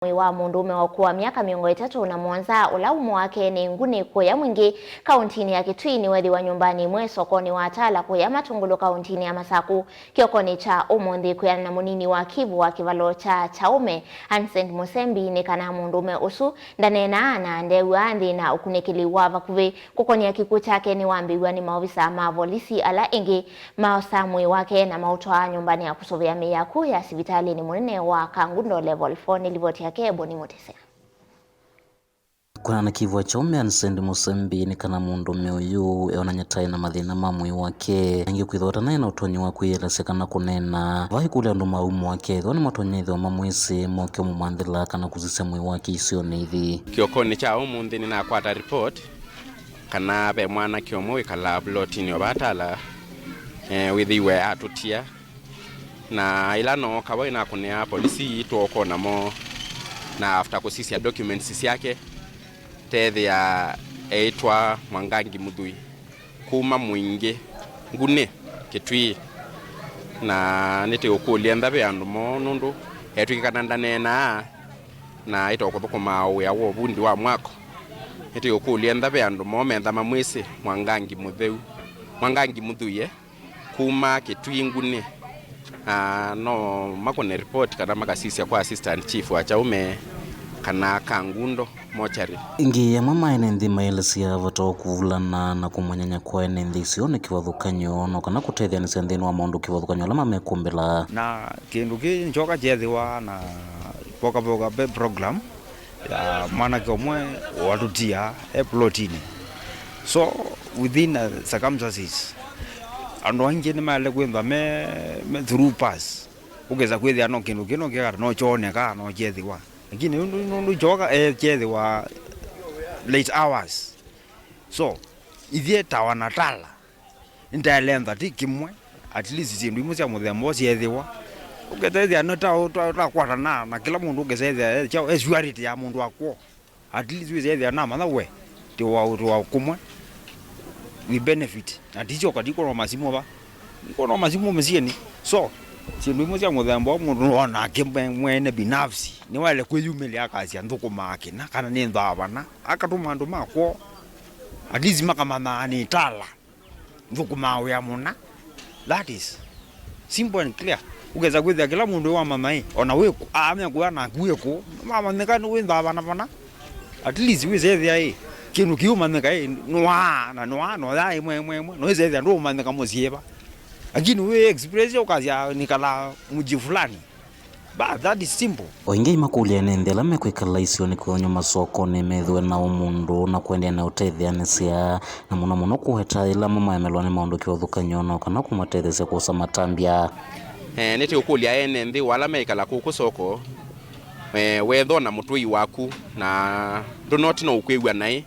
wa mundume wa kuwa miaka 300 na mwanza ulaumu wake ni nguni kuya mwingi kauntini ya Kitui ni wethi wa nyumbani mwe sokoni wa atala kuya Matungulu kauntini ya Masaku kiokoni cha umundi kuya na munini wa Kivu wa kivalo cha Chaume Ansent Musembi ni kana mundume usu ndanena na ndewu andi na ukunikili wava kuvi kukoni ya kiku chake ni wambiwa ni maofisa mavolisi ala ingi maosamui wake na mautoa nyumbani ya kusovea miyaku ya sivitali ni munene wa Kangundo level 4 nilivoti Kebo ni motese. Kuna na Kivu Chaume Ansent Musembi ni kana mundume uyu eonanyatai na mathina mamwe wake ingi kwithota naye na utonyi wa kwiyelesekana kunena vai kule andu maumu wake thoni matonyethwa mamwisi moke mumanthila kana kuzise mwi wake isio nithi kiokoni cha umuthi ni nakwata report kana be mwana kiomo ikala plotini obatala withiwe atutia na ilano kawa na kunea polisi tuoko namo na after kusisia documents yake tethe ya eitwa Mwangangi Muthui kuma mwingi ngune Kitui na nite ukulia ndabe andu mo nundu etwikana ndanena na itoko thukuma ya wo bundi wa mwako nite ukulia ndabe andu mo mentha mamwisi Mwangangi Muthui kuma Kitui ngune no makone report kana makasisia kwa assistant chief wa Chaume kana Kangundo mochari ingi ya mama ene nthi maelesia vato kuvulana na kumanyanya kwa ene nthi sione kivathukanyo no kana kutethia nisa nthini wa maundu kivathukanyo lama mekumbila na kindu ki njoka jethiwa na poka program ya mwana kiomwe watutia plotini so within circumstances andu angi ni male kwenda me through pass ugeza kwithia no kindu kino kigara no choneka no jethiwa lakini nundu joka jethiwa late hours so ithie tawa natala ntaelentha ti kimwe at least sindu imwe cia muthembo ciethiwa ugetethia no ta kwatana na kila mundu ugezethia chao esuarity ya mundu akwo at least wizethia na matha we ti wa kumwe we benefit na ticho kadiko no masimo ba no masimo mesieni so sindu imwe cia muthembo mundu ona kimwe binafsi ni wale kwiyumilia akazi anthukuma ake na kana ni nthavana akatuma andu makwo at least makamana ni tala nthukuma ya muna that is simple and clear ugeza kwithia kila mundu wa mamai ona we amya kuya na kuyeku mama nekani we nthavana bana at least we zethia kinu kiuma neka no ya imwe no zethia ndo maneka musieba lakini we express ukazia nikala muji fulani but that is simple oingi makulia nende la mekwikala isio ni kwonyo masoko ni methwe na umundu na kwendea na utethianisia na muno kuheta ila mama yamelwa ni maundu kiothukanyo no kana kumatethesia kusa matambia niti ukulia ene nthi wala meikala kuku soko wetho na mutui waku na do not know ukwiwa nai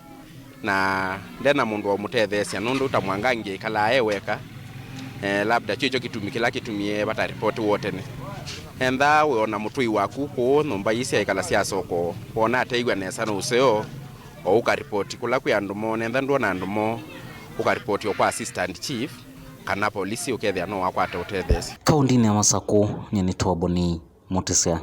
na ndena mundu wa mutethesia nundu ta Mwangangi kala weka labda chicho kitumikila kitumie bata report wote ne enda we ona mutui waku ko nomba isi ikala sia soko ona ateigwa nesa no useo o uka report kula ku andumo nenda ndo na andumo uka report yo kwa assistant chief kana polisi ukethia no akwata utethesi kaundini ya Masaku nyeni Toboni Motesea.